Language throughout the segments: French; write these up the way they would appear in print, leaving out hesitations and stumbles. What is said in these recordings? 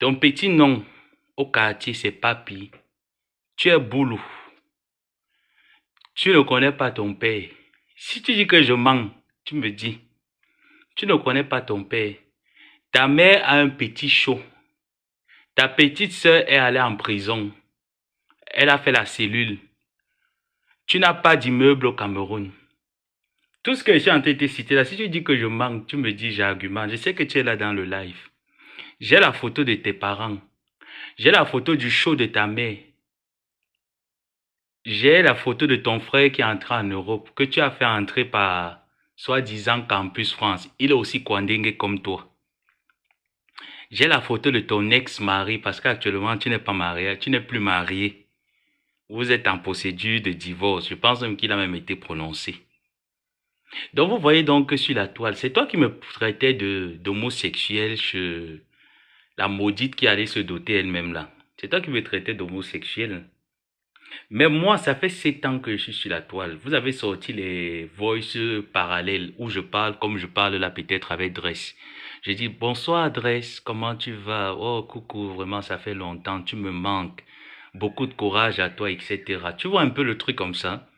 Ton petit nom au quartier, c'est Papi. Tu es Boulou. Tu ne connais pas ton père. Si tu dis que je mens, tu me dis. Tu ne connais pas ton père. Ta mère a un petit chaud. Ta petite sœur est allée en prison. Elle a fait la cellule. Tu n'as pas d'immeuble au Cameroun. Tout ce que j'ai en train de te citer là, si tu dis que je mens, tu me dis j'argumente. Je sais que tu es là dans le live. J'ai la photo de tes parents. J'ai la photo du show de ta mère. J'ai la photo de ton frère qui est entré en Europe, que tu as fait entrer par soi-disant Campus France. Il est aussi Kwandenge comme toi. J'ai la photo de ton ex-mari parce qu'actuellement tu n'es pas marié, tu n'es plus marié. Vous êtes en procédure de divorce. Je pense même qu'il a même été prononcé. Donc vous voyez donc que sur la toile, c'est toi qui me traitais d'homosexuel chez la maudite qui allait se doter elle-même là. C'est toi qui me traitais d'homosexuel. Mais moi, ça fait 7 ans que je suis sur la toile. Vous avez sorti les voices parallèles où je parle comme je parle là peut-être avec Dress. Je dis bonsoir Dress, comment tu vas? Oh coucou, vraiment ça fait longtemps, tu me manques. Beaucoup de courage à toi, etc. Tu vois un peu le truc comme ça?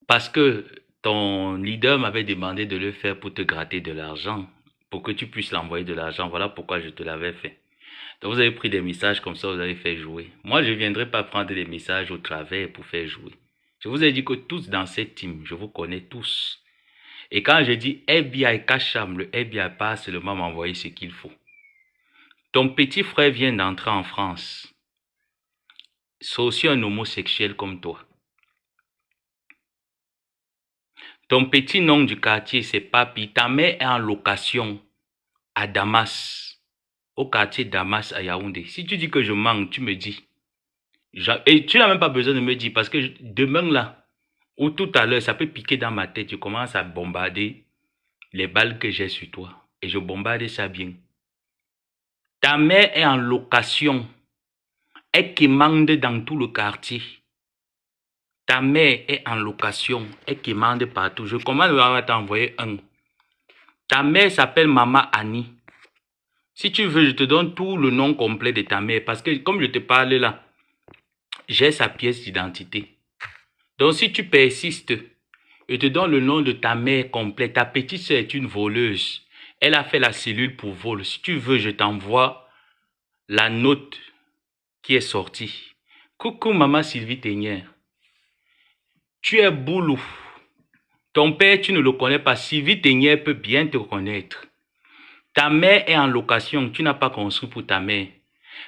Parce que ton leader m'avait demandé de le faire pour te gratter de l'argent, pour que tu puisses l'envoyer de l'argent. Voilà pourquoi je te l'avais fait. Donc vous avez pris des messages comme ça, vous avez fait jouer. Moi, je ne viendrai pas prendre des messages au travers pour faire jouer. Je vous ai dit que tous dans cette team, je vous connais tous. Et quand je dis FBI Kacham, le FBI pas seulement m'envoyer ce qu'il faut. Ton petit frère vient d'entrer en France. C'est aussi un homosexuel comme toi. Ton petit nom du quartier, c'est Papi. Ta mère est en location à Damas, au quartier Damas à Yaoundé. Si tu dis que je manque, tu me dis. Et tu n'as même pas besoin de me dire parce que demain là, ou tout à l'heure, ça peut piquer dans ma tête. Je commence à bombarder les balles que j'ai sur toi. Et je bombarde ça bien. Ta mère est en location. Elle quémande dans tout le quartier. Ta mère est en location. Elle quémande partout. Je commence à t'envoyer un. Ta mère s'appelle Maman Annie. Si tu veux, je te donne tout le nom complet de ta mère. Parce que comme je te parle là, j'ai sa pièce d'identité. Donc si tu persistes, je te donne le nom de ta mère complète. Ta petite sœur est une voleuse. Elle a fait la cellule pour vol. Si tu veux, je t'envoie la note qui est sortie. Coucou maman Sylvie Ténière. Tu es Boulou. Ton père, tu ne le connais pas. Sylvie Ténière peut bien te connaître. Ta mère est en location. Tu n'as pas construit pour ta mère.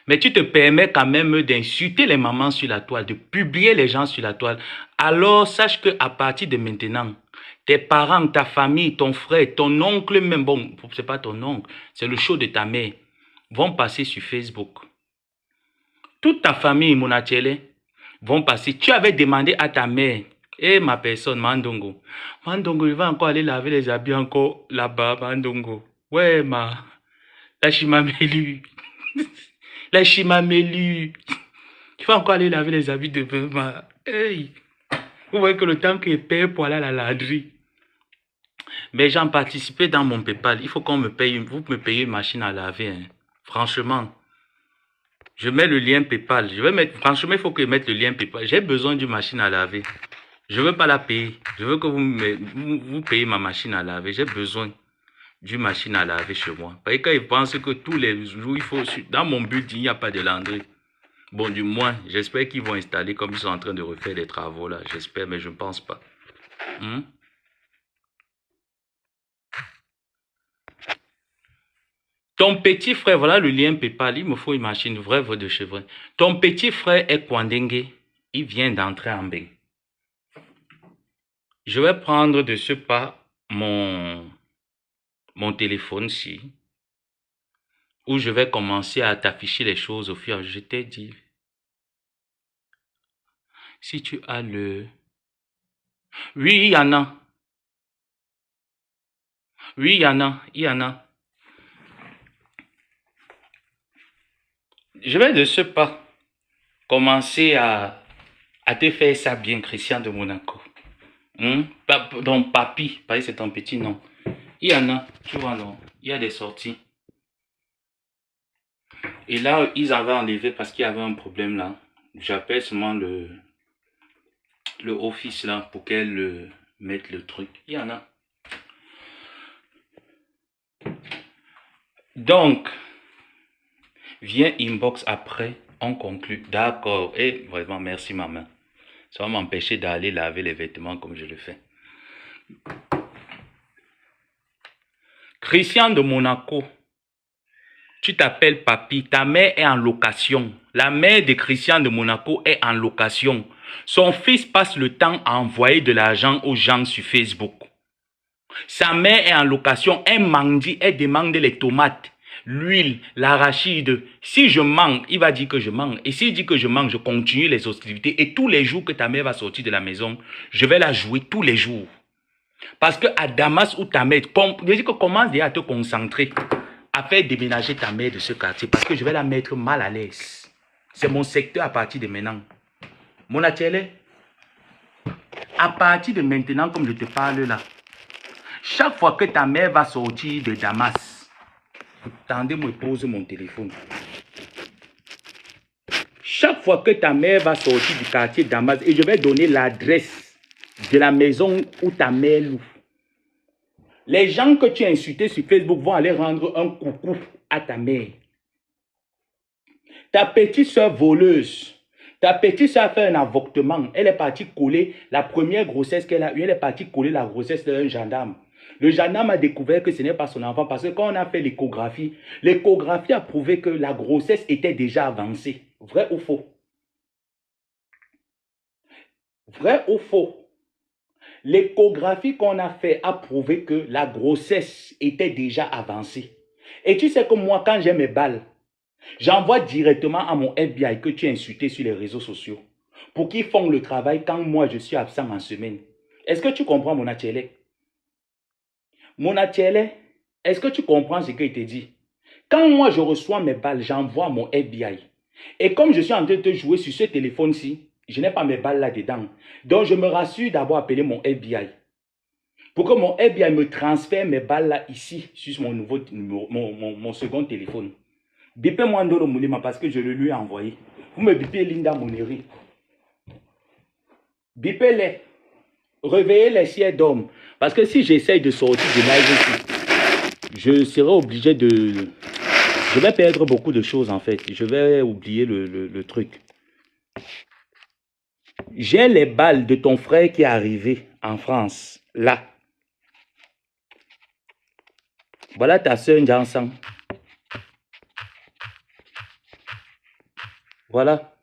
Mais tu te permets quand même d'insulter les mamans sur la toile, de publier les gens sur la toile. Alors, sache qu'à partir de maintenant, tes parents, ta famille, ton frère, ton oncle même, bon, c'est pas ton oncle, c'est le show de ta mère, vont passer sur Facebook. Toute ta famille, Monatiele, vont passer. Tu avais demandé à ta mère, et ma personne, Mandongo, Mandongo, il va encore aller laver les habits encore là-bas, Mandongo. Ouais, la chimamelu. La chimamelu. Tu vas encore aller laver les habits de maman. Hey. Vous voyez que le temps que je paye pour aller à la laverie. Mais j'en participé dans mon PayPal. Il faut qu'on me paye, vous me payez une machine à laver. Hein. Franchement. Je mets le lien PayPal. Je vais mettre, franchement, il faut que je mette le lien PayPal. J'ai besoin d'une machine à laver. Je ne veux pas la payer. Je veux que vous payez ma machine à laver. J'ai besoin d'une machine à laver chez moi. Parce que quand ils pensent que tous les jours, il faut, dans mon but, il n'y a pas de laundry. Bon, du moins, j'espère qu'ils vont installer comme ils sont en train de refaire les travaux là. J'espère, mais je ne pense pas. Ton petit frère, voilà le lien PayPal, il me faut une machine, vraie de cheveux. Ton petit frère est Kwandenge, il vient d'entrer en bain. Je vais prendre de ce pas mon téléphone-ci, où je vais commencer à t'afficher les choses au fur et à mesure. Je t'ai dit, si tu as le... Oui, il y en a. Oui, il y en a, il y en a. Je vais de ce pas commencer à te faire ça bien, Christian de Monaco. Donc, Papi, c'est ton petit nom. Il y en a, tu vois, non? Il y a des sorties. Et là, ils avaient enlevé parce qu'il y avait un problème là. J'appelle seulement le office là pour qu'elle mette le truc. Il y en a. Donc, viens inbox après, on conclut. D'accord. Et vraiment, merci maman. Ça va m'empêcher d'aller laver les vêtements comme je le fais. Christian de Monaco, tu t'appelles Papy, ta mère est en location. La mère de Christian de Monaco est en location. Son fils passe le temps à envoyer de l'argent aux gens sur Facebook. Sa mère est en location, elle mendie, elle demande les tomates, l'huile, l'arachide. Si je manque, il va dire que je manque. Et s'il dit que je manque, je continue les hostilités. Et tous les jours que ta mère va sortir de la maison, je vais la jouer tous les jours. Parce que à Damas ou ta mère, je dis que commence déjà à te concentrer, à faire déménager ta mère de ce quartier. Parce que je vais la mettre mal à l'aise. C'est mon secteur à partir de maintenant. Mon atelier, à partir de maintenant, comme je te parle là, chaque fois que ta mère va sortir de Damas, attendez-moi, pose mon téléphone. Chaque fois que ta mère va sortir du quartier Damas, et je vais donner l'adresse de la maison où ta mère loue. Les gens que tu as insultés sur Facebook vont aller rendre un coucou à ta mère. Ta petite soeur voleuse, ta petite soeur a fait un avortement. Elle est partie coller la première grossesse qu'elle a eue. Elle est partie coller la grossesse d'un gendarme. Le gendarme a découvert que ce n'est pas son enfant parce que quand on a fait l'échographie a prouvé que la grossesse était déjà avancée. Vrai ou faux? Vrai ou faux? L'échographie qu'on a fait a prouvé que la grossesse était déjà avancée. Et tu sais que moi, quand j'ai mes balles, j'envoie directement à mon FBI que tu as insulté sur les réseaux sociaux pour qu'ils font le travail quand moi je suis absent en semaine. Est-ce que tu comprends mon atelier? Mon atelier, est-ce que tu comprends ce qu'il te dit? Quand moi je reçois mes balles, j'envoie à mon FBI. Et comme je suis en train de te jouer sur ce téléphone-ci, je n'ai pas mes balles là-dedans. Donc je me rassure d'avoir appelé mon FBI. Pour que mon FBI me transfère mes balles là ici, sur mon nouveau numéro, mon second téléphone. Bipez-moi Ndolo Moulima parce que je le lui ai envoyé. Vous me bipez Linda Moneri. Bipez-les. Réveillez-les si elles dorment. Parce que si j'essaye de sortir de live ici, je serai obligé de... Je vais perdre beaucoup de choses en fait. Je vais oublier le truc. J'ai les balles de ton frère qui est arrivé en France. Là. Voilà ta soeur Njansan. Voilà.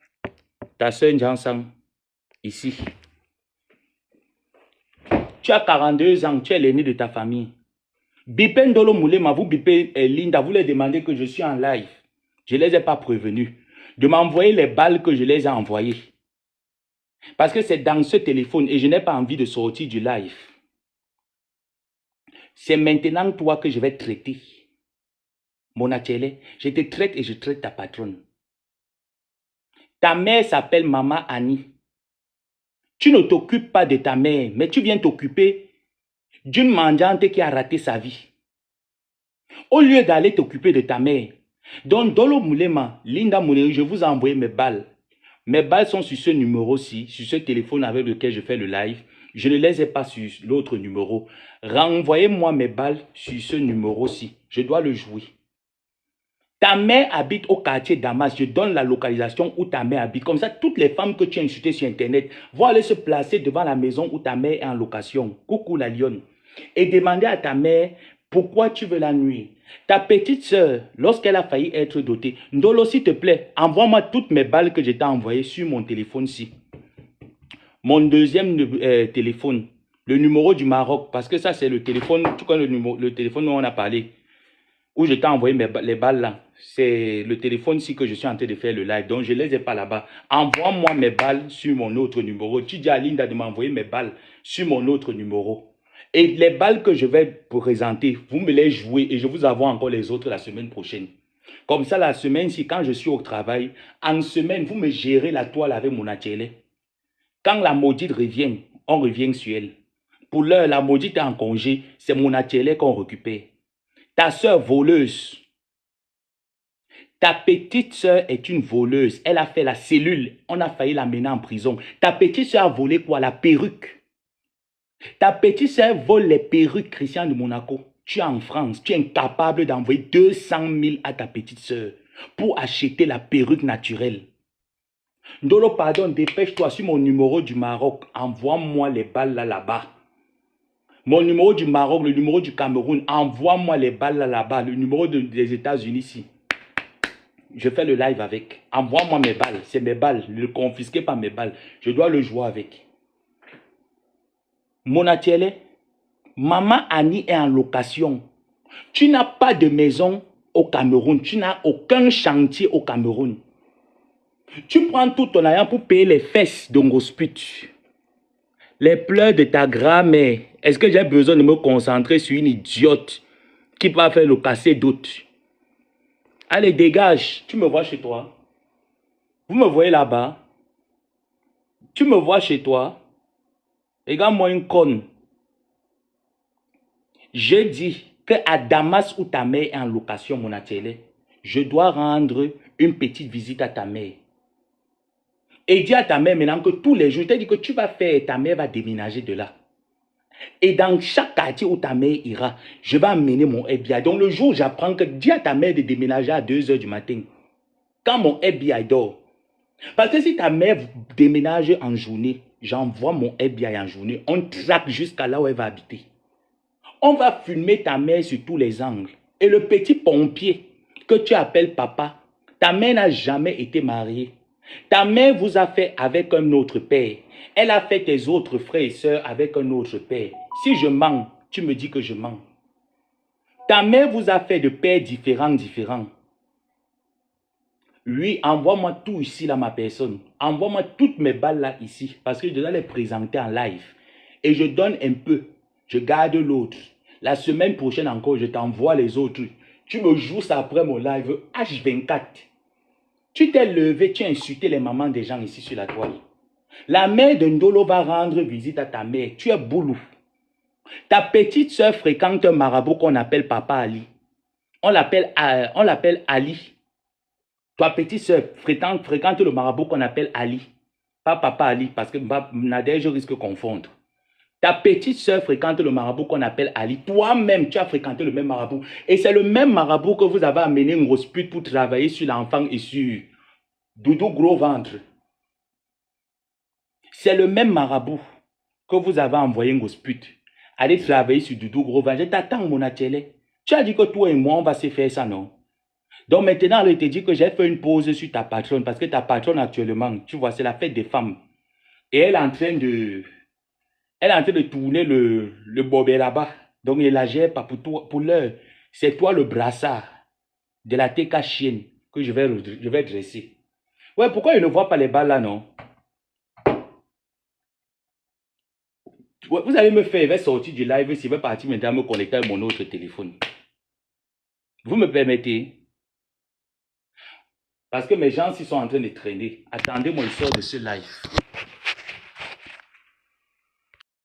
Ta soeur Njansan. Ici. Tu as 42 ans, tu es l'aîné de ta famille. Bipé Ndolo Moulema, vous bipez Linda, vous les demandez que je suis en live. Je ne les ai pas prévenus de m'envoyer les balles que je les ai envoyées. Parce que c'est dans ce téléphone et je n'ai pas envie de sortir du live. C'est maintenant toi que je vais traiter. Mon atelier, je te traite et je traite ta patronne. Ta mère s'appelle Maman Annie. Tu ne t'occupes pas de ta mère, mais tu viens t'occuper d'une mendiante qui a raté sa vie. Au lieu d'aller t'occuper de ta mère. Donc, Dolo Moulema, Linda Moulema, je vous ai envoyé mes balles. Mes balles sont sur ce numéro-ci, sur ce téléphone avec lequel je fais le live. Je ne les ai pas sur l'autre numéro. Renvoyez-moi mes balles sur ce numéro-ci. Je dois le jouer. Ta mère habite au quartier Damas. Je donne la localisation où ta mère habite. Comme ça, toutes les femmes que tu as insultées sur Internet vont aller se placer devant la maison où ta mère est en location. Coucou la lionne. Et demander à ta mère pourquoi tu veux la nuire. Ta petite soeur, lorsqu'elle a failli être dotée, Ndolo, s'il te plaît, envoie-moi toutes mes balles que je t'ai envoyées sur mon téléphone-ci. Mon deuxième téléphone, le numéro du Maroc, parce que ça, c'est le téléphone, tu connais le téléphone dont on a parlé, où je t'ai envoyé les balles là. C'est le téléphone-ci que je suis en train de faire le live, donc je ne les ai pas là-bas. Envoie-moi mes balles sur mon autre numéro. Tu dis à Linda de m'envoyer mes balles sur mon autre numéro. Et les balles que je vais présenter, vous me les jouez et je vous envoie encore les autres la semaine prochaine. Comme ça, la semaine-ci, quand je suis au travail, en semaine, vous me gérez la toile avec mon atelier. Quand la maudite revient, on revient sur elle. Pour l'heure, la maudite est en congé, c'est mon atelier qu'on récupère. Ta soeur voleuse, Ta petite sœur est une voleuse. Elle a fait la cellule. On a failli la mener en prison. Ta petite sœur a volé quoi? La perruque. Ta petite sœur vole les perruques Christian de Monaco. Tu es en France. Tu es incapable d'envoyer 200 000 à ta petite sœur pour acheter la perruque naturelle. Ndolo, pardon, dépêche-toi sur mon numéro du Maroc. Envoie-moi les balles là-bas. Mon numéro du Maroc, le numéro du Cameroun, envoie-moi les balles là-bas. Le numéro des États-Unis ici. Je fais le live avec. Envoie-moi mes balles. C'est mes balles. Ne confisquez pas mes balles. Je dois le jouer avec. Monatiele, Maman Annie est en location. Tu n'as pas de maison au Cameroun. Tu n'as aucun chantier au Cameroun. Tu prends tout ton argent pour payer les fesses de Ngosput. Les pleurs de ta grand-mère. Est-ce que j'ai besoin de me concentrer sur une idiote qui va faire le casser d'autres? Allez, dégage. Tu me vois chez toi. Vous me voyez là-bas. Tu me vois chez toi. Regarde-moi une conne. J'ai dit qu'à Damas où ta mère est en location, mon atelier, je dois rendre une petite visite à ta mère. Et dis à ta mère maintenant que tous les jours, je t'ai dit que tu vas faire, ta mère va déménager de là. Et dans chaque quartier où ta mère ira, je vais amener mon FBI. Donc le jour où j'apprends que, dis à ta mère de déménager à 2 h du matin, quand mon FBI dort. Parce que si ta mère déménage en journée, j'envoie mon FBI en journée, on traque jusqu'à là où elle va habiter. On va filmer ta mère sur tous les angles. Et le petit pompier que tu appelles papa, ta mère n'a jamais été mariée. Ta mère vous a fait avec un autre père. Elle a fait tes autres frères et sœurs avec un autre père. Si je mens, tu me dis que je mens. Ta mère vous a fait de pères différents. Lui, envoie-moi tout ici, là, ma personne. Envoie-moi toutes mes balles là, ici. Parce que je dois les présenter en live. Et je donne un peu. Je garde l'autre. La semaine prochaine encore, je t'envoie les autres. Tu me joues ça après mon live H24. Tu t'es levé, tu as insulté les mamans des gens ici sur la toile. La mère de Ndolo va rendre visite à ta mère. Tu es boulou. Ta petite soeur fréquente un marabout qu'on appelle Papa Ali. On l'appelle Ali. Ta petite soeur fréquente le marabout qu'on appelle Ali. Pas Papa Ali, parce que Nadège risque de confondre. Ta petite soeur fréquente le marabout qu'on appelle Ali. Toi-même, tu as fréquenté le même marabout. Et c'est le même marabout que vous avez amené une grosse pute pour travailler sur l'enfant et sur Doudou gros ventre. C'est le même marabout que vous avez envoyé une grosse pute. Allez travailler sur Doudou gros ventre. Je t'attends, mon atelier. Tu as dit que toi et moi, on va se faire ça, non? Donc maintenant, elle te dit que j'ai fait une pause sur ta patronne. Parce que ta patronne actuellement, tu vois, c'est la fête des femmes. Et elle est en train de... tourner le bobet là-bas. Donc, elle la gère pas pour toi, pour l'heure. C'est toi le brassard de la TK chienne que je vais dresser. Ouais, pourquoi il ne voit pas les balles là, non? Ouais, vous allez me faire, il va sortir du live, s'il va partir maintenant me connecter à mon autre téléphone. Vous me permettez? Parce que mes gens s'ils sont en train de traîner. Attendez-moi, il sort de ce live.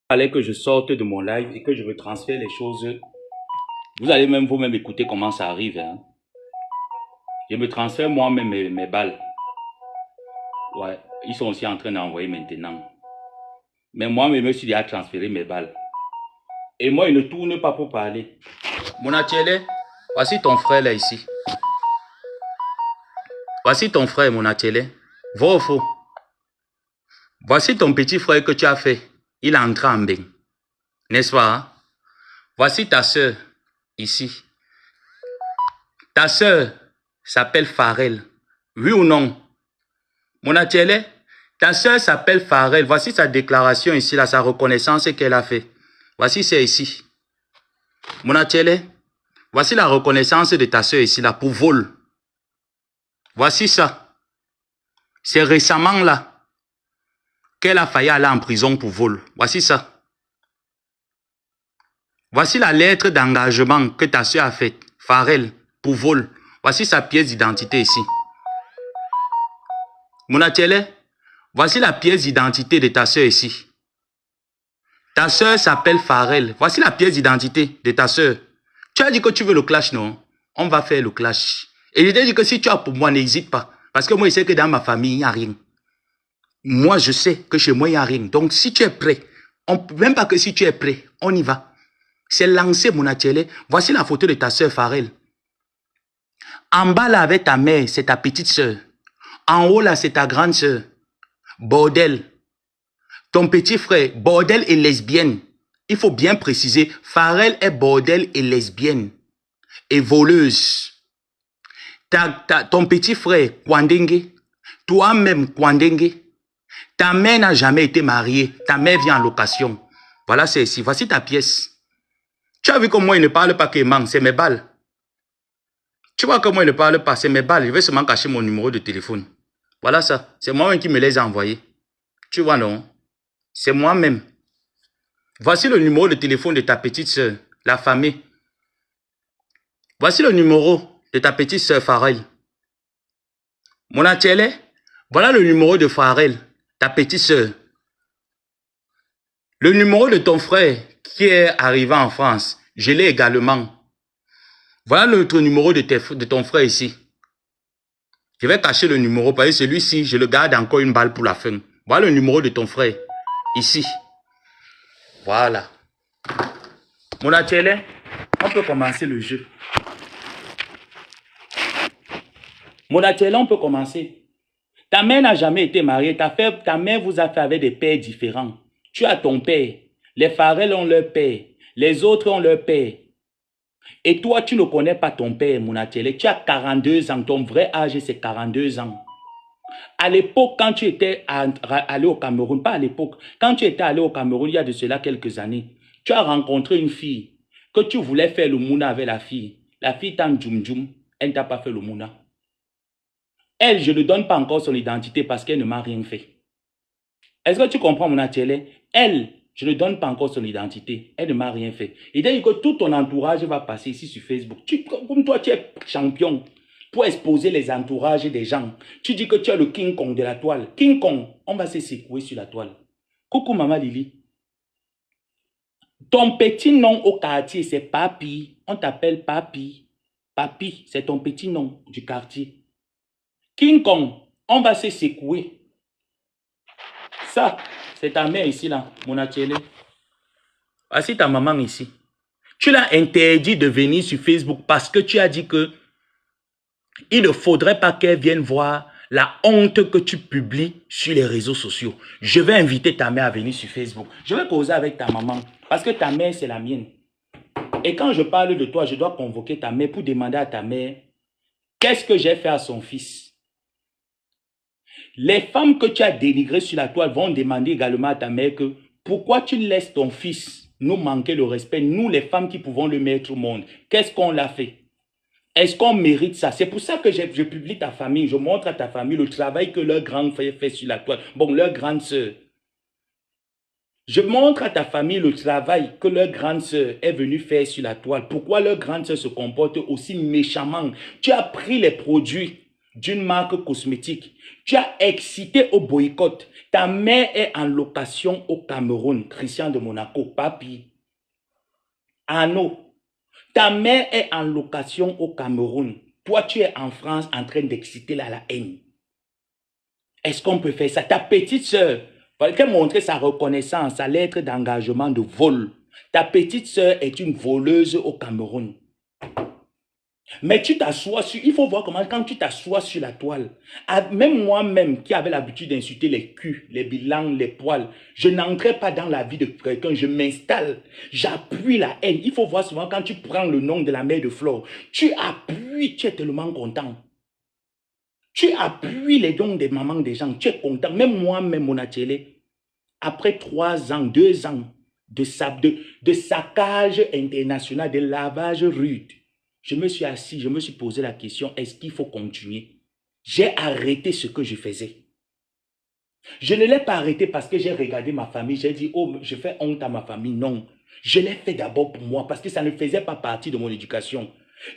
Il fallait que je sorte de mon live et que je me transfère les choses. Vous allez même vous-même écouter comment ça arrive. Hein? Je me transfère moi-même mes balles. Ouais, ils sont aussi en train d'envoyer maintenant. Mais moi-même, je me suis déjà transféré mes balles. Et moi, il ne tourne pas pour parler. Mon atelier, voici ton frère là ici. Voici ton frère, mon atelier. Vrai ou faux? Voici ton petit frère que tu as fait. Il est entré en bain. N'est-ce pas? Hein? Voici ta soeur, ici. Ta soeur s'appelle Farel. Oui ou non? Mon atelier, ta soeur s'appelle Farel. Voici sa déclaration ici, là, sa reconnaissance qu'elle a fait. Voici c'est ici. Mon atelier, voici la reconnaissance de ta soeur ici, là, pour vol. Voici ça. C'est récemment là qu'elle a failli aller en prison pour vol. Voici ça. Voici la lettre d'engagement que ta soeur a faite, Farel, pour vol. Voici sa pièce d'identité ici. Mon atelier, voici la pièce d'identité de ta soeur ici. Ta soeur s'appelle Farel. Voici la pièce d'identité de ta soeur. Tu as dit que tu veux le clash, non? On va faire le clash. Et je t'ai dit que si tu as pour moi, n'hésite pas. Parce que moi, je sais que dans ma famille, il n'y a rien. Moi, je sais que chez moi, il n'y a rien. Donc, si tu es prêt, même pas que si tu es prêt, on y va. C'est lancé, mon atelier. Voici la photo de ta sœur Pharrell. En bas, là, avec ta mère, c'est ta petite sœur. En haut, là, c'est ta grande sœur. Bordel. Ton petit frère, bordel et lesbienne. Il faut bien préciser, Pharrell est bordel et lesbienne. Et voleuse. Ton petit frère, Kwandenge. Toi-même, Kwandenge. Ta mère n'a jamais été mariée. Ta mère vient en location. Voilà, c'est ici. Voici ta pièce. Tu as vu comment il ne parle pas qu'il manque, c'est mes balles. Tu vois comment il ne parle pas, c'est mes balles. Je vais seulement cacher mon numéro de téléphone. Voilà ça. C'est moi-même qui me les a envoyés. Tu vois, non? C'est moi-même. Voici le numéro de téléphone de ta petite soeur, la famille. Voici le numéro de ta petite soeur Pharrell. Mon atelier, voilà le numéro de Pharrell, ta petite soeur. Le numéro de ton frère qui est arrivé en France, je l'ai également. Voilà l'autre numéro de ton frère ici. Je vais cacher le numéro parce que celui-ci, je le garde encore une balle pour la fin. Voilà le numéro de ton frère. Ici. Voilà. Mon atelier, on peut commencer le jeu. Mon atelier, on peut commencer. Ta mère n'a jamais été mariée. Ta mère vous a fait avec des pères différents. Tu as ton père. Les Pharrell ont leur père. Les autres ont leur père. Et toi, tu ne connais pas ton père, mon atelier. Tu as 42 ans. Ton vrai âge, c'est 42 ans. À l'époque, quand tu étais allé au Cameroun, pas à l'époque, quand tu étais allé au Cameroun, il y a de cela quelques années, tu as rencontré une fille que tu voulais faire le mouna avec la fille. La fille t'a djoum, elle ne t'a pas fait le mouna. Elle, je ne donne pas encore son identité parce qu'elle ne m'a rien fait. Est-ce que tu comprends, mon atelier? Elle, je ne donne pas encore son identité. Elle ne m'a rien fait. Il dit que tout ton entourage va passer ici sur Facebook. Comme toi, tu es champion pour exposer les entourages des gens. Tu dis que tu es le King Kong de la toile. King Kong, on va se secouer sur la toile. Coucou, maman Lily. Ton petit nom au quartier, c'est Papi. On t'appelle Papi. Papi, c'est ton petit nom du quartier. King Kong, on va se secouer. Ça, c'est ta mère ici, là, mon atelier. Voici ta maman ici. Tu l'as interdit de venir sur Facebook parce que tu as dit que il ne faudrait pas qu'elle vienne voir la honte que tu publies sur les réseaux sociaux. Je vais inviter ta mère à venir sur Facebook. Je vais causer avec ta maman parce que ta mère, c'est la mienne. Et quand je parle de toi, je dois convoquer ta mère pour demander à ta mère qu'est-ce que j'ai fait à son fils. Les femmes que tu as dénigrées sur la toile vont demander également à ta mère que pourquoi tu laisses ton fils nous manquer le respect, nous les femmes qui pouvons le mettre au monde. Qu'est-ce qu'on l'a fait? Est-ce qu'on mérite ça? C'est pour ça que je publie ta famille, je montre à ta famille le travail que leur grande frère fait sur la toile. Bon, leur grande sœur. Je montre à ta famille le travail que leur grande sœur est venue faire sur la toile. Pourquoi leur grande sœur se comporte aussi méchamment? Tu as pris les produits d'une marque cosmétique. Tu as excité au boycott. Ta mère est en location au Cameroun. Christian de Monaco, Papi. Arnaud. Ta mère est en location au Cameroun. Toi, tu es en France en train d'exciter la haine. Est-ce qu'on peut faire ça? Ta petite sœur, qu'elle montrer sa reconnaissance, sa lettre d'engagement de vol. Ta petite sœur est une voleuse au Cameroun. Mais tu t'assois sur... Il faut voir comment quand tu t'assois sur la toile. Même moi-même qui avait l'habitude d'insulter les culs, les bilans, les poils, je n'entrais pas dans la vie de quelqu'un, je m'installe, j'appuie la haine. Il faut voir souvent quand tu prends le nom de la mère de Flore, tu appuies, tu es tellement content. Tu appuies les dons des mamans des gens, tu es content. Même moi-même, mon atelier, après 3 ans, 2 ans de saccage international, de lavage rude, je me suis assis, je me suis posé la question, est-ce qu'il faut continuer? J'ai arrêté ce que je faisais. Je ne l'ai pas arrêté parce que j'ai regardé ma famille, j'ai dit, oh, je fais honte à ma famille. Non, je l'ai fait d'abord pour moi parce que ça ne faisait pas partie de mon éducation.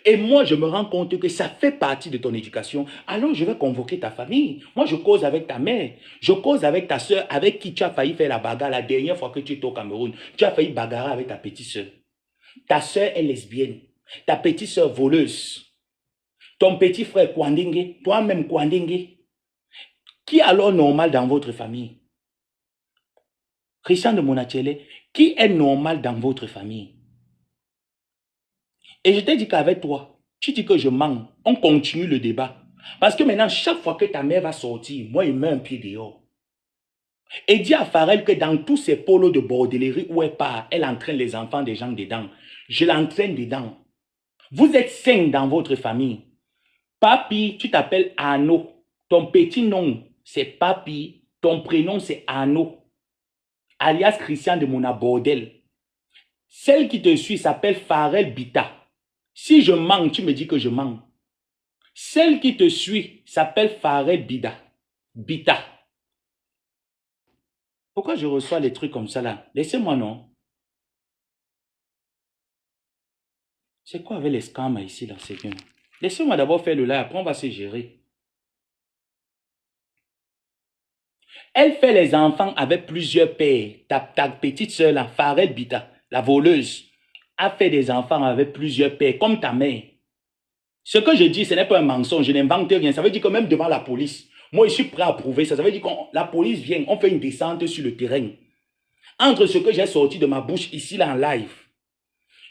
Et moi, je me rends compte que ça fait partie de ton éducation. Alors, je vais convoquer ta famille. Moi, je cause avec ta mère. Je cause avec ta soeur, avec qui tu as failli faire la bagarre la dernière fois que tu étais au Cameroun. Tu as failli bagarrer avec ta petite soeur. Ta soeur est lesbienne. Ta petite soeur voleuse. Ton petit frère Kwandingue, toi-même Kwandingue. Qui est alors normal dans votre famille? Christian de Monachele, qui est normal dans votre famille? Et je t'ai dit qu'avec toi, tu dis que je mens. On continue le débat. Parce que maintenant, chaque fois que ta mère va sortir, moi, il met un pied dehors. Et dis à Pharrell que dans tous ces polos de bordellerie où elle part, elle entraîne les enfants des gens dedans. Je l'entraîne dedans. Vous êtes 5 dans votre famille. Papi, tu t'appelles Arnaud. Ton petit nom, c'est Papi. Ton prénom, c'est Arnaud. Alias Christian de Mona Bordel. Celle qui te suit s'appelle Pharrell Bita. Si je mens, tu me dis que je mens. Celle qui te suit s'appelle Pharrell Bita. Pourquoi je reçois les trucs comme ça là? Laissez-moi non. C'est quoi avec les scams ici là, c'est bien. Laissez-moi d'abord faire le live, après on va se gérer. Elle fait les enfants avec plusieurs pères. Ta petite soeur là, Pharrell Bita, la voleuse, a fait des enfants avec plusieurs pères, comme ta mère. Ce que je dis, ce n'est pas un mensonge, je n'invente rien. Ça veut dire que même devant la police, moi je suis prêt à prouver ça. Ça veut dire que la police vient, on fait une descente sur le terrain. Entre ce que j'ai sorti de ma bouche ici là en live,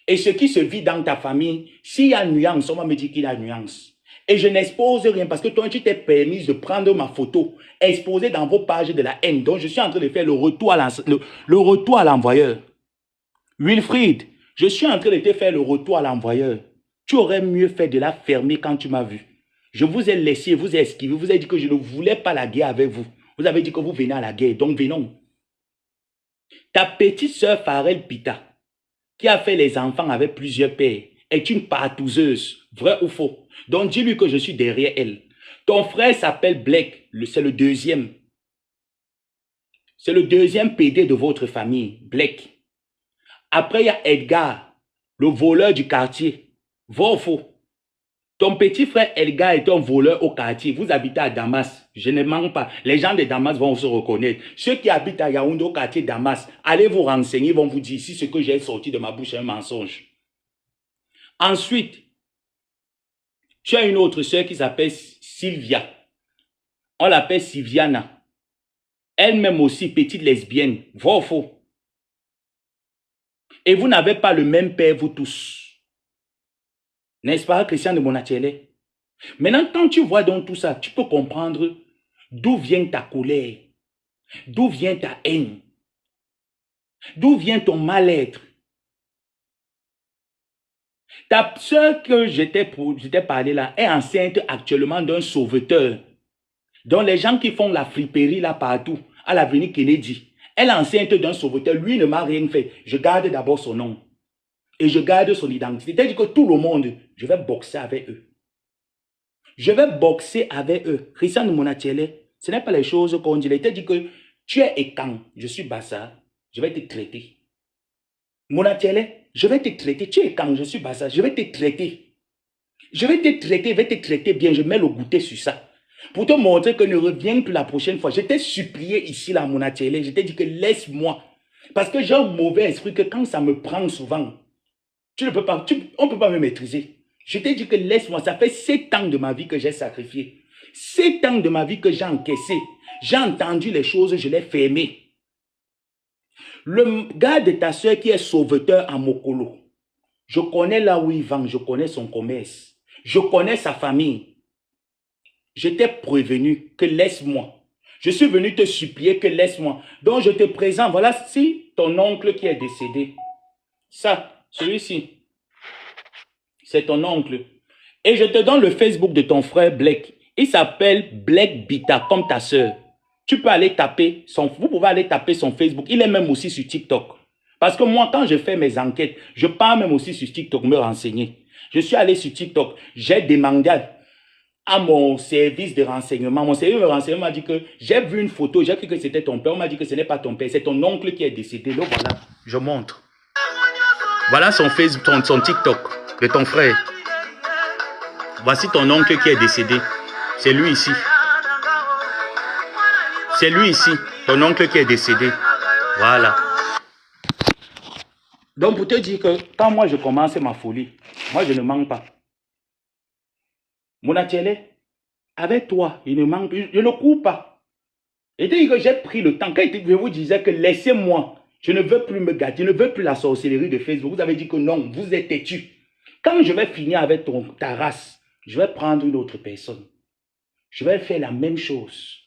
et ce qui se vit dans ta famille, s'il y a nuance, on va me dire qu'il y a nuance. Et je n'expose rien parce que toi, tu t'es permis de prendre ma photo, exposer dans vos pages de la haine. Donc, je suis en train de faire le retour à l'envoyeur. Wilfried, je suis en train de te faire le retour à l'envoyeur. Tu aurais mieux fait de la fermer quand tu m'as vu. Je vous ai laissé, vous ai esquivé, vous ai dit que je ne voulais pas la guerre avec vous. Vous avez dit que vous venez à la guerre, donc venons. Ta petite soeur Pharrell Bita, qui a fait les enfants avec plusieurs pères, est une partouzeuse, vrai ou faux? Donc dis-lui que je suis derrière elle. Ton frère s'appelle Blake, c'est le deuxième. C'est le deuxième PD de votre famille, Blake. Après, il y a Edgar, le voleur du quartier. Vrai ou faux? Ton petit frère Edgar est un voleur au quartier. Vous habitez à Damas. Je ne mens pas. Les gens de Damas vont se reconnaître. Ceux qui habitent à Yaoundé au quartier Damas, allez vous renseigner, ils vont vous dire si ce que j'ai sorti de ma bouche est un mensonge. Ensuite, tu as une autre soeur qui s'appelle Sylvia. On l'appelle Sylviana. Elle-même aussi petite lesbienne. Vrai ou faux? Et vous n'avez pas le même père, vous tous. N'est-ce pas, Christian de Monachele? Maintenant, quand tu vois donc tout ça, tu peux comprendre d'où vient ta colère, d'où vient ta haine, d'où vient ton mal-être. Ta soeur que je t'ai parlé là est enceinte actuellement d'un sauveteur. Donc les gens qui font la friperie là partout, à l'avenue Kennedy, elle est enceinte d'un sauveteur. Lui ne m'a rien fait. Je garde d'abord son nom. Et je garde son identité. C'est-à-dire que tout le monde, je vais boxer avec eux. Je vais boxer avec eux. Christian de Monachele, ce n'est pas les choses qu'on dit. Il t'a dit que tu es Ekan, je suis Bassa, je vais te traiter. Monachele, je vais te traiter. Tu es Ekan, je suis Bassa, je vais te traiter. Je vais te traiter bien. Je mets le goûter sur ça. Pour te montrer que ne reviens plus la prochaine fois. Je t'ai supplié ici, là, Monachele. Je t'ai dit que laisse-moi. Parce que j'ai un mauvais esprit que quand ça me prend souvent, tu ne peux pas, on ne peut pas me maîtriser. Je t'ai dit que laisse-moi. Ça fait 7 ans de ma vie que j'ai sacrifié. 7 ans de ma vie que j'ai encaissé. J'ai entendu les choses, je l'ai fermé. Le gars de ta soeur qui est sauveteur à Mokolo, je connais là où il vend, je connais son commerce. Je connais sa famille. Je t'ai prévenu que laisse-moi. Je suis venu te supplier que laisse-moi. Donc je te présente, voilà si ton oncle qui est décédé. Ça, celui-ci. C'est ton oncle. Et je te donne le Facebook de ton frère Blake. Il s'appelle Blake Bita, comme ta soeur. Tu peux aller taper vous pouvez aller taper son Facebook. Il est même aussi sur TikTok. Parce que moi, quand je fais mes enquêtes, je pars même aussi sur TikTok me renseigner. Je suis allé sur TikTok. J'ai demandé à mon service de renseignement. Mon service de renseignement m'a dit que j'ai vu une photo. J'ai cru que c'était ton père. On m'a dit que ce n'est pas ton père. C'est ton oncle qui est décédé. Donc voilà, je montre. Voilà son Facebook, son TikTok de ton frère. Voici ton oncle qui est décédé. C'est lui ici. C'est lui ici, ton oncle qui est décédé. Voilà. Donc pour te dire que quand moi je commence ma folie, moi je ne mens pas. Mon atelier, avec toi, je ne cours pas. Et dit que j'ai pris le temps. Quand je vous disais que laissez-moi, je ne veux plus me gâter, je ne veux plus la sorcellerie de Facebook. Vous avez dit que non, vous êtes têtu. Quand je vais finir avec ta race, je vais prendre une autre personne. Je vais faire la même chose.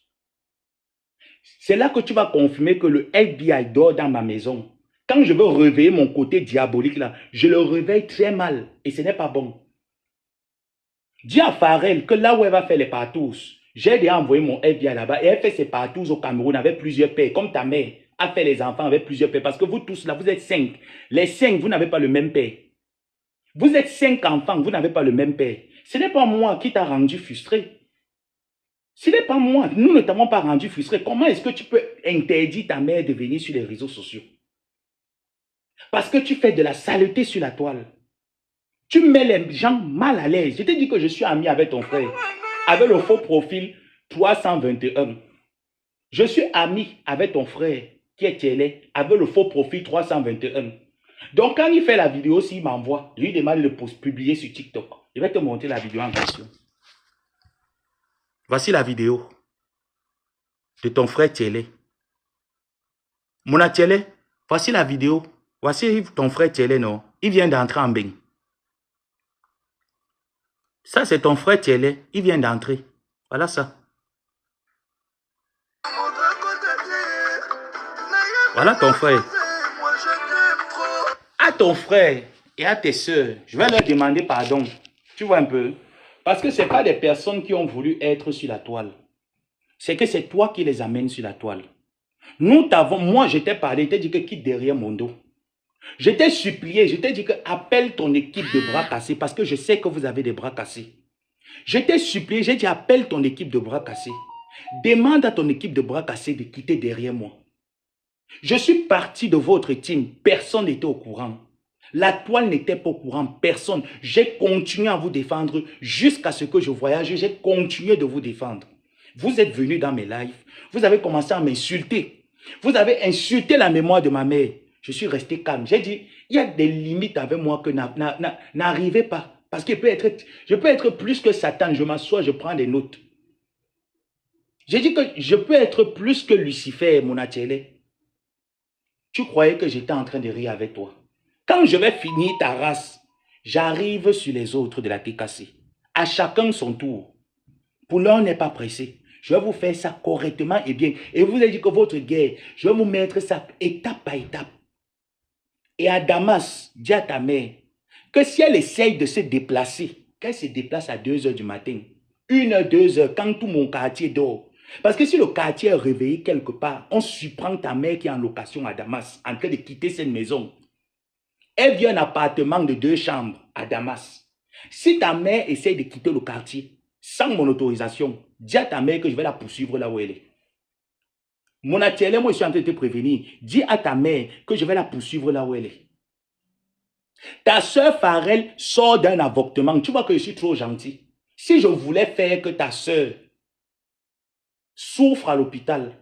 C'est là que tu vas confirmer que le FBI dort dans ma maison. Quand je veux réveiller mon côté diabolique là, je le réveille très mal et ce n'est pas bon. Dis à Pharrell que là où elle va faire les partous, j'ai déjà envoyé mon FBI là-bas et elle fait ses partous au Cameroun avec plusieurs pères, comme ta mère a fait les enfants avec plusieurs pères. Parce que vous tous là, vous êtes 5. Les 5, vous n'avez pas le même père. Vous êtes 5 enfants, vous n'avez pas le même père. Ce n'est pas moi qui t'a rendu frustré. Ce n'est pas moi. Nous ne t'avons pas rendu frustré. Comment est-ce que tu peux interdire ta mère de venir sur les réseaux sociaux? Parce que tu fais de la saleté sur la toile. Tu mets les gens mal à l'aise. Je t'ai dit que je suis ami avec ton frère. Avec le faux profil 321. Je suis ami avec ton frère qui est télé. Avec le faux profil 321. Donc quand il fait la vidéo, s'il m'envoie, je lui demande de publier sur TikTok. Je vais te montrer la vidéo en question. Voici la vidéo de ton frère Télé. Mon Télé, voici la vidéo. Voici ton frère Télé, non? Il vient d'entrer en bain. Ça, c'est ton frère Télé. Il vient d'entrer. Voilà ça. Voilà ton frère. À ton frère et à tes soeurs, je vais leur demander pardon. Tu vois un peu? Parce que ce n'est pas des personnes qui ont voulu être sur la toile. C'est que c'est toi qui les amènes sur la toile. Nous t'avons, moi je t'ai parlé, je t'ai dit que quitte derrière mon dos. Je t'ai supplié, je t'ai dit que appelle ton équipe de bras cassés parce que je sais que vous avez des bras cassés. Je t'ai supplié, j'ai dit appelle ton équipe de bras cassés. Demande à ton équipe de bras cassés de quitter derrière moi. Je suis parti de votre team, personne n'était au courant. La toile n'était pas au courant, personne. J'ai continué à vous défendre jusqu'à ce que je voyage, j'ai continué de vous défendre. Vous êtes venus dans mes lives, vous avez commencé à m'insulter. Vous avez insulté la mémoire de ma mère. Je suis resté calme. J'ai dit, il y a des limites avec moi que n'arrivez pas. Parce que je peux être plus que Satan. Je m'assois, je prends des notes. J'ai dit que je peux être plus que Lucifer, mon atelier. Tu croyais que j'étais en train de rire avec toi. Quand je vais finir ta race, j'arrive sur les autres de la TKC. À chacun son tour. Pour l'heure, on n'est pas pressé. Je vais vous faire ça correctement et bien. Et vous avez dit que votre guerre, je vais vous mettre ça étape par étape. Et à Damas, dis à ta mère que si elle essaye de se déplacer, qu'elle se déplace à 2 h du matin, 1 h, 2 h, quand tout mon quartier dort. Parce que si le quartier est réveillé quelque part, on surprend ta mère qui est en location à Damas, en train de quitter cette maison. Elle vient un appartement de 2 chambres à Damas. Si ta mère essaye de quitter le quartier, sans mon autorisation, dis à ta mère que je vais la poursuivre là où elle est. Mon atelier, moi je suis en train de te prévenir. Dis à ta mère que je vais la poursuivre là où elle est. Ta soeur Pharrell sort d'un avortement. Tu vois que je suis trop gentil. Si je voulais faire que ta soeur souffre à l'hôpital,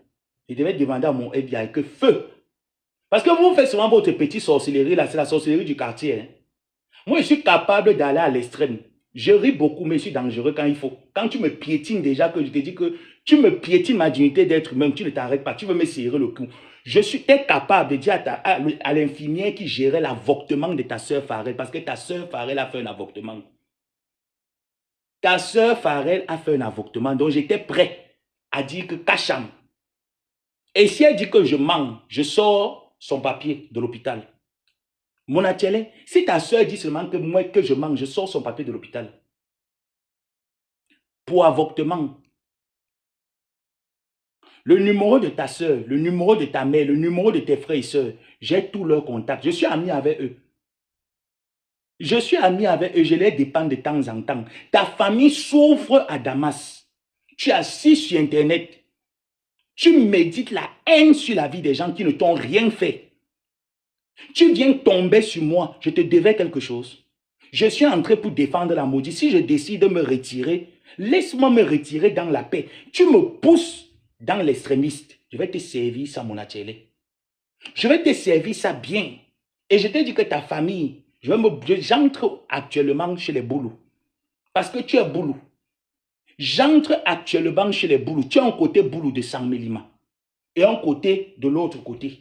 je devais demander à mon FBI que feu. Parce que vous faites souvent votre petite sorcellerie là, c'est la sorcellerie du quartier. Hein. Moi je suis capable d'aller à l'extrême. Je ris beaucoup, mais je suis dangereux quand il faut. Quand tu me piétines déjà, que je te dis que tu me piétines ma dignité d'être humain, tu ne t'arrêtes pas, tu veux me serrer le cou. Je suis capable de dire à l'infirmière qui gérait l'avortement de ta soeur Pharrell, parce que ta soeur Pharrell a fait un avortement. Ta soeur Pharrell a fait un avortement, donc j'étais prêt à dire que Kacham. Et si elle dit que je mens, je sors son papier de l'hôpital. Mon atelier, si ta soeur dit seulement que moi que je mange, je sors son papier de l'hôpital. Pour avortement. Le numéro de ta soeur, le numéro de ta mère, le numéro de tes frères et soeurs, j'ai tous leurs contacts. Je suis ami avec eux. Je suis ami avec eux, je les dépends de temps en temps. Ta famille souffre à Damas. Tu es assis sur Internet. Tu médites la haine sur la vie des gens qui ne t'ont rien fait. Tu viens tomber sur moi, je te devais quelque chose. Je suis entré pour défendre la maudite. Si je décide de me retirer, laisse-moi me retirer dans la paix. Tu me pousses dans l'extrémiste. Je vais te servir ça, mon atelier. Je vais te servir ça bien. Et je te dis que ta famille, j'entre actuellement chez les boulous. Parce que tu es boulou. J'entre actuellement chez les Boulous. Tu as un côté Boulou de Sang-Mélima et un côté de l'autre côté.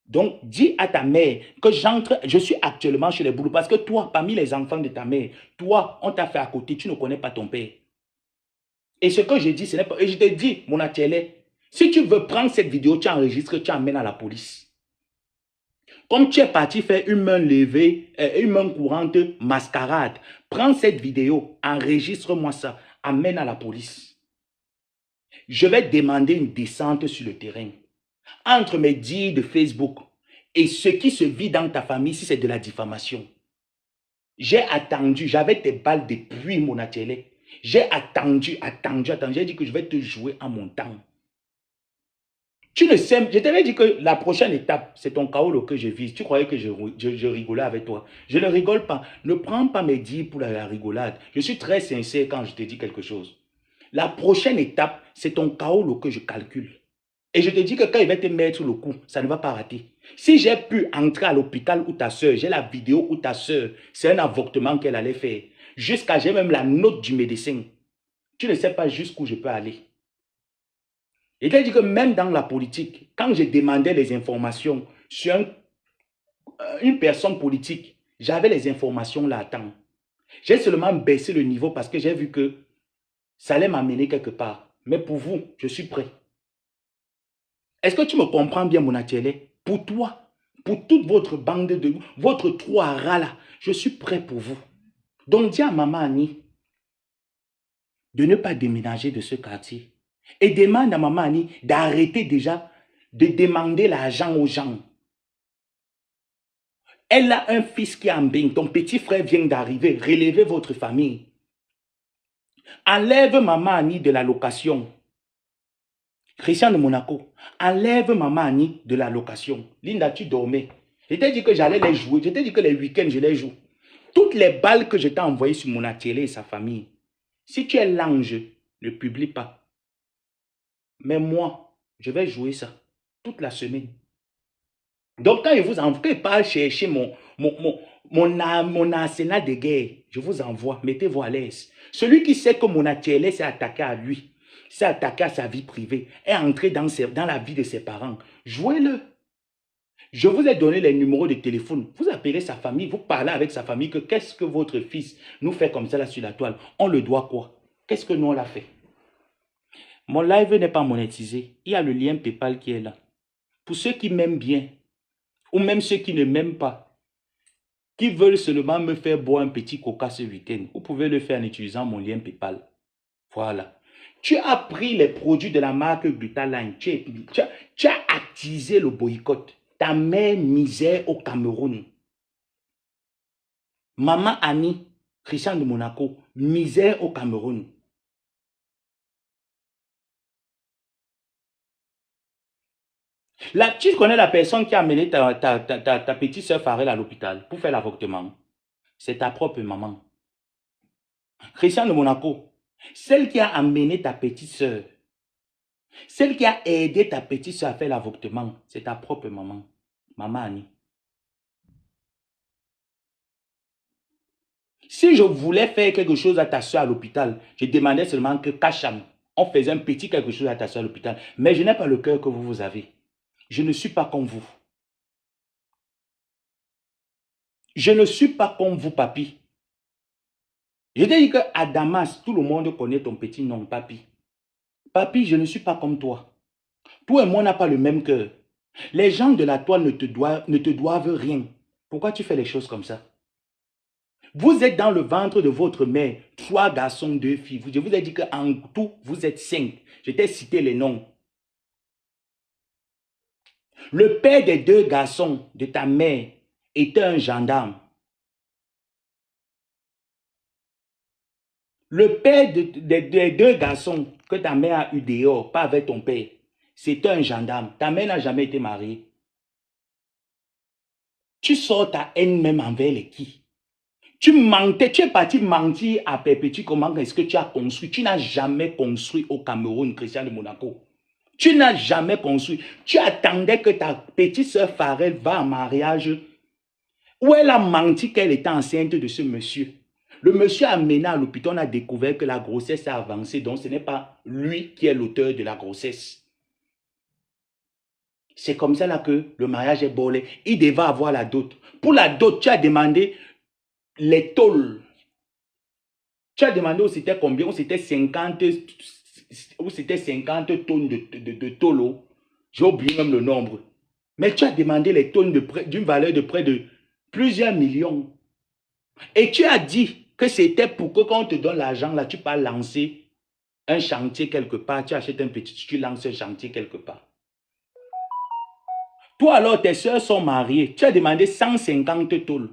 Donc, dis à ta mère que je suis actuellement chez les Boulous parce que toi, parmi les enfants de ta mère, toi, on t'a fait à côté, tu ne connais pas ton père. Et ce que je dis, ce n'est pas... Et je te dis, mon atelier, si tu veux prendre cette vidéo, tu enregistres, tu emmènes à la police. Comme tu es parti faire une main levée, une main courante, mascarade, prends cette vidéo, enregistre-moi ça, amène à la police. Je vais demander une descente sur le terrain. Entre mes dires de Facebook et ce qui se vit dans ta famille, si c'est de la diffamation. J'ai attendu, j'avais tes balles depuis mon atelier. J'ai attendu. J'ai dit que je vais te jouer en mon temps. Tu ne sais, je t'avais dit que la prochaine étape, c'est ton chaos que je vise. Tu croyais que je rigolais avec toi. Je ne rigole pas. Ne prends pas mes dires pour la rigolade. Je suis très sincère quand je te dis quelque chose. La prochaine étape, c'est ton chaos que je calcule. Et je te dis que quand il va te mettre le coup, ça ne va pas rater. Si j'ai pu entrer à l'hôpital où ta soeur, j'ai la vidéo où ta soeur, c'est un avortement qu'elle allait faire. Jusqu'à, j'ai même la note du médecin. Tu ne sais pas jusqu'où je peux aller. Et il a dit que même dans la politique, quand je demandais les informations sur une personne politique, j'avais les informations là à temps. J'ai seulement baissé le niveau parce que j'ai vu que ça allait m'amener quelque part. Mais pour vous, je suis prêt. Est-ce que tu me comprends bien, mon atelier? Pour toi, pour toute votre bande de... Votre trou à ras là, je suis prêt pour vous. Donc dis à maman Annie de ne pas déménager de ce quartier. Et demande à maman Annie d'arrêter déjà de demander l'argent aux gens. Elle a un fils qui est en bain. Ton petit frère vient d'arriver. Relevez votre famille. Enlève maman Annie de la location. Christian de Monaco, enlève maman Annie de la location. Linda, tu dormais. Je t'ai dit que j'allais les jouer. Je t'ai dit que les week-ends, je les joue. Toutes les balles que je t'ai envoyées sur mon atelier et sa famille. Si tu es l'ange, ne publie pas. Mais moi, je vais jouer ça toute la semaine. Donc, quand il part chercher mon arsenal de guerre, je vous envoie, mettez-vous à l'aise. Celui qui sait que mon atelier s'est attaqué à lui, s'est attaqué à sa vie privée, est entré dans la vie de ses parents, jouez-le. Je vous ai donné les numéros de téléphone. Vous appelez sa famille, vous parlez avec sa famille que qu'est-ce que votre fils nous fait comme ça là sur la toile. On le doit quoi? Qu'est-ce que nous on l'a fait? Mon live n'est pas monétisé. Il y a le lien PayPal qui est là. Pour ceux qui m'aiment bien, ou même ceux qui ne m'aiment pas, qui veulent seulement me faire boire un petit coca ce week-end, vous pouvez le faire en utilisant mon lien PayPal. Voilà. Tu as pris les produits de la marque Glutaline, tu as attisé le boycott. Ta mère misère au Cameroun. Maman Annie, Christian de Monaco, misère au Cameroun. Là, tu connais la personne qui a amené ta petite soeur Farel à l'hôpital pour faire l'avortement. C'est ta propre maman. Christian de Monaco, celle qui a amené ta petite soeur, celle qui a aidé ta petite soeur à faire l'avortement, c'est ta propre maman. Maman Annie. Si je voulais faire quelque chose à ta soeur à l'hôpital, je demandais seulement que Kacham, on faisait un petit quelque chose à ta soeur à l'hôpital. Mais je n'ai pas le cœur que vous avez. Je ne suis pas comme vous. Je ne suis pas comme vous, papi. Je t'ai dit qu'à Damas, tout le monde connaît ton petit nom, papi. Papi, je ne suis pas comme toi. Toi et moi, on n'a pas le même cœur. Les gens de la toile ne te doivent rien. Pourquoi tu fais les choses comme ça? Vous êtes dans le ventre de votre mère, 3 garçons, 2 filles. Je vous ai dit qu'en tout, vous êtes 5. Je t'ai cité les noms. Le père des 2 garçons de ta mère était un gendarme. Le père des 2 garçons que ta mère a eu dehors, pas avec ton père, c'était un gendarme. Ta mère n'a jamais été mariée. Tu sors ta haine même envers les qui? Tu mentais, tu es parti mentir à Perpétue comment est-ce que tu as construit. Tu n'as jamais construit au Cameroun, Christian de Monaco. Tu n'as jamais construit. Tu attendais que ta petite soeur Farel va en mariage où elle a menti qu'elle était enceinte de ce monsieur. Le monsieur amené à l'hôpital, on a découvert que la grossesse a avancé, donc ce n'est pas lui qui est l'auteur de la grossesse. C'est comme ça là que le mariage est bolé. Il devait avoir la dot. Pour la dot, tu as demandé les tôles. Tu as demandé où c'était combien? Où c'était 50 tonnes de tôle. J'ai oublié même le nombre. Mais tu as demandé les tonnes d'une valeur de près de plusieurs millions. Et tu as dit que c'était pour que quand on te donne l'argent, là, tu peux lancer un chantier quelque part. Tu achètes un petit, tu lances un chantier quelque part. Toi alors, tes soeurs sont mariées. Tu as demandé 150 tôles.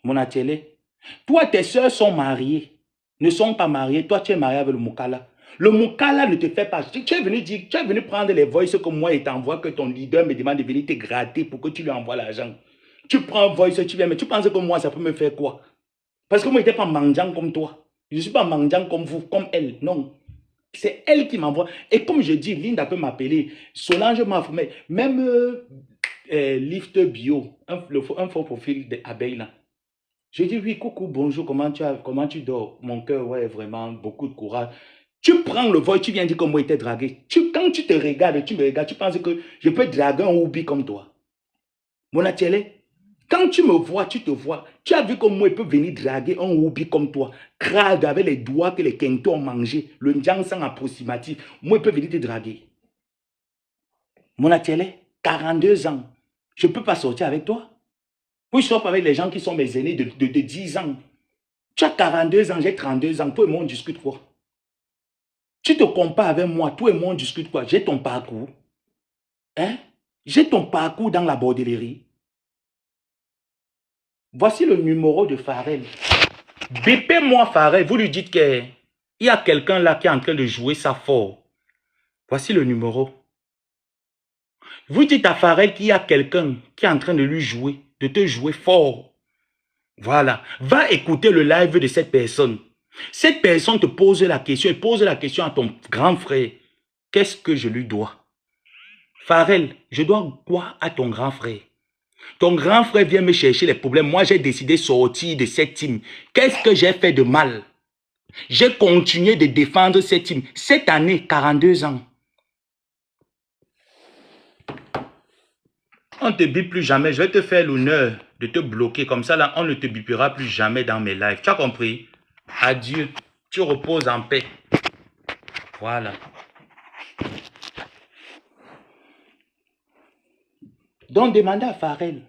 Mon atelier. Toi, tes soeurs sont mariées. Ne sont pas mariées. Toi, tu es marié avec le Moukala. Le Moukala ne te fait pas. Tu es venu dire, tu es venu prendre les voices que moi et t'envoie, que ton leader me demande de venir te gratter pour que tu lui envoies l'argent. Tu prends voice, tu viens, mais tu penses que moi, ça peut me faire quoi? Parce que moi, je n'étais pas mangeant comme toi. Je ne suis pas mangeant comme vous, comme elle. Non. C'est elle qui m'envoie. Et comme je dis, Linda peut m'appeler. Solange m'a fait. Même Lift Bio, un faux profil d'abeille là. Je dis oui, coucou, bonjour, comment tu dors? Mon cœur, ouais, vraiment, beaucoup de courage. Tu prends le vol, tu viens dire que moi, j'étais dragué. Quand tu te regardes, tu me regardes, tu penses que je peux draguer un oubi comme toi. Mon atelier. Quand tu me vois, tu te vois. Tu as vu que moi, je peux venir draguer un oubi comme toi. Crade avec les doigts que les quintos ont mangé. Le ndjansang approximatif. Moi, je peux venir te draguer. Mon atelier, 42 ans. Je ne peux pas sortir avec toi. Oui, je sors avec les gens qui sont mes aînés de 10 ans. Tu as 42 ans, j'ai 32 ans. Toi et moi, on discute quoi? Tu te compares avec moi. Toi et moi, on discute quoi? J'ai ton parcours. Hein? J'ai ton parcours dans la bordellerie. Voici le numéro de Pharrell. Bépez-moi Pharrell. Vous lui dites qu'il y a quelqu'un là qui est en train de jouer ça fort. Voici le numéro. Vous dites à Pharrell qu'il y a quelqu'un qui est en train de lui jouer, de te jouer fort. Voilà. Va écouter le live de cette personne. Cette personne te pose la question, elle pose la question à ton grand frère. Qu'est-ce que je lui dois? Pharrell, je dois quoi à ton grand frère? Ton grand frère vient me chercher les problèmes. Moi, j'ai décidé de sortir de cette team. Qu'est-ce que j'ai fait de mal? J'ai continué de défendre cette team. Cette année, 42 ans. On ne te bip plus jamais. Je vais te faire l'honneur de te bloquer. Comme ça, là, on ne te bipera plus jamais dans mes lives. Tu as compris? Adieu. Tu reposes en paix. Voilà. Donc, demandez à Pharrell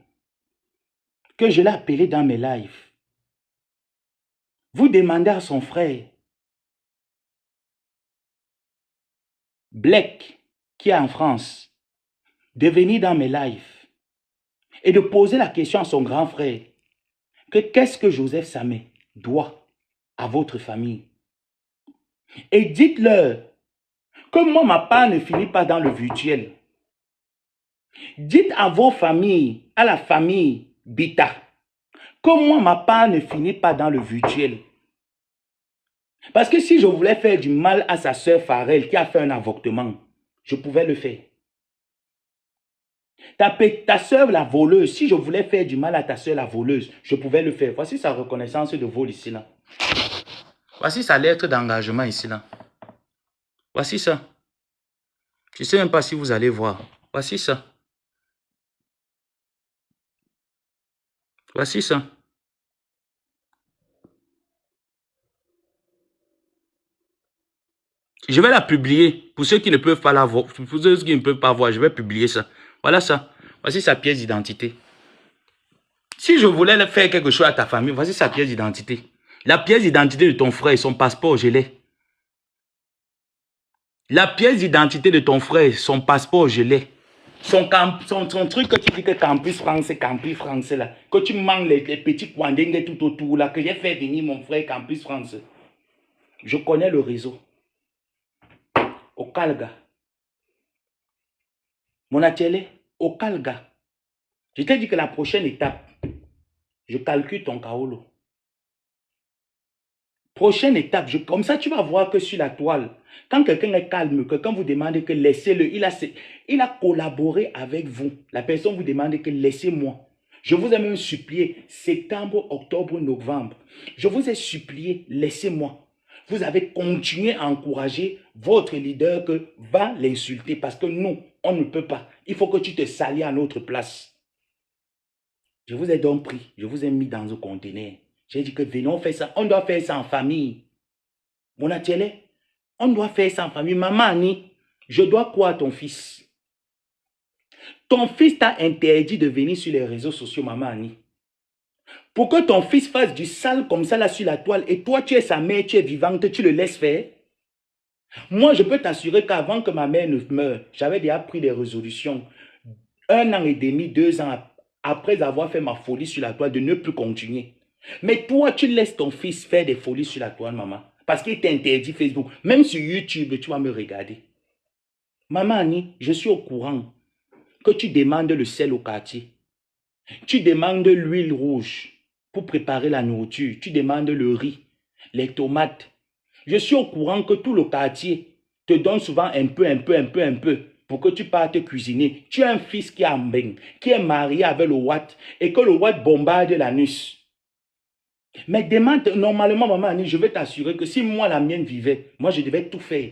que je l'ai appelé dans mes lives. Vous demandez à son frère Black, qui est en France, de venir dans mes lives et de poser la question à son grand frère que qu'est-ce que Joseph Samé doit à votre famille. Et dites-leur que moi, ma part ne finit pas dans le virtuel. Dites à vos familles, à la famille Bita, que moi, ma part ne finit pas dans le virtuel. Parce que si je voulais faire du mal à sa sœur Pharrell qui a fait un avortement, je pouvais le faire. Ta sœur la voleuse, si je voulais faire du mal à ta sœur la voleuse, je pouvais le faire. Voici sa reconnaissance de vol ici là. Voici sa lettre d'engagement ici là. Voici ça. Je ne sais même pas si vous allez voir. Voici ça. Voici ça. Je vais la publier. Pour ceux qui ne peuvent pas la voir, pour ceux qui ne peuvent pas voir, je vais publier ça. Voilà ça. Voici sa pièce d'identité. Si je voulais faire quelque chose à ta famille, voici sa pièce d'identité. La pièce d'identité de ton frère et son passeport, je l'ai. La pièce d'identité de ton frère, son passeport, je l'ai. Son truc que tu dis que campus français là, que tu manges les petits poindingues tout autour là, que j'ai fait venir mon frère campus France. Je connais le réseau. Au Calga. Mon atelier, au Calga. Je t'ai dit que la prochaine étape, je calcule ton kaolo. Prochaine étape, comme ça tu vas voir que sur la toile, quand quelqu'un est calme, que quand vous demandez que laissez-le, il a collaboré avec vous. La personne vous demande que laissez-moi. Je vous ai même supplié, septembre, octobre, novembre. Je vous ai supplié, laissez-moi. Vous avez continué à encourager votre leader que va l'insulter parce que nous, on ne peut pas. Il faut que tu te salis à notre place. Je vous ai donc pris, je vous ai mis dans un conteneur. J'ai dit que venons faire ça. On doit faire ça en famille. Mon atelier, on doit faire ça en famille. Maman Annie, je dois quoi à ton fils? Ton fils t'a interdit de venir sur les réseaux sociaux, maman Annie. Pour que ton fils fasse du sale comme ça là sur la toile et toi tu es sa mère, tu es vivante, tu le laisses faire. Moi je peux t'assurer qu'avant que ma mère ne meure, j'avais déjà pris des résolutions. 1 an et demi, 2 ans après avoir fait ma folie sur la toile de ne plus continuer. Mais toi tu laisses ton fils faire des folies sur la toile, maman. Parce qu'il t'interdit Facebook. Même sur YouTube, tu vas me regarder. Maman Annie, je suis au courant que tu demandes le sel au quartier. Tu demandes l'huile rouge pour préparer la nourriture. Tu demandes le riz, les tomates. Je suis au courant que tout le quartier te donne souvent un peu pour que tu partes cuisiner. Tu as un fils qui est en bain, qui est marié avec le Watt et que le Watt bombarde l'anus. Mais demande, normalement, maman Annie, je vais t'assurer que si moi, la mienne vivait, moi, je devais tout faire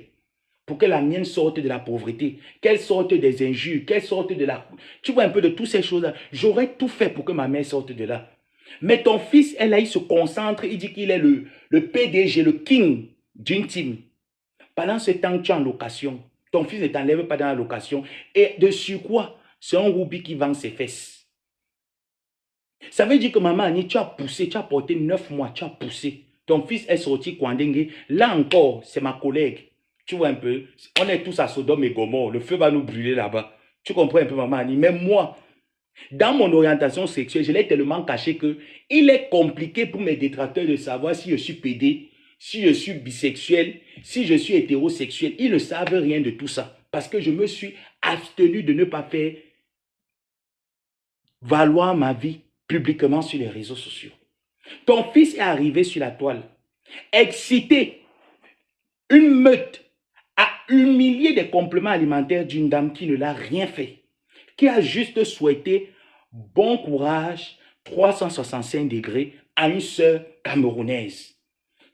pour que la mienne sorte de la pauvreté, qu'elle sorte des injures, qu'elle sorte de la... Tu vois un peu de toutes ces choses-là. J'aurais tout fait pour que ma mère sorte de là. Mais ton fils, elle, là, il se concentre, il dit qu'il est le PDG, le king d'une team. Pendant ce temps, tu es en location. Ton fils ne t'enlève pas dans la location. Et de surcroît, c'est un Roubi qui vend ses fesses. Ça veut dire que maman Annie, tu as poussé, tu as porté 9 mois, tu as poussé. Ton fils est sorti Kwandengue. Là encore, c'est ma collègue. Tu vois un peu, on est tous à Sodome et Gomorrhe. Le feu va nous brûler là-bas. Tu comprends un peu, maman Annie? Mais moi, dans mon orientation sexuelle, je l'ai tellement caché que il est compliqué pour mes détracteurs de savoir si je suis pédé, si je suis bisexuel, si je suis hétérosexuel. Ils ne savent rien de tout ça. Parce que je me suis abstenu de ne pas faire valoir ma vie publiquement sur les réseaux sociaux. Ton fils est arrivé sur la toile, excité, une meute, a humilié des compléments alimentaires d'une dame qui ne l'a rien fait, qui a juste souhaité bon courage, 365 degrés à une sœur camerounaise.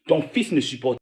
Ton fils ne supporte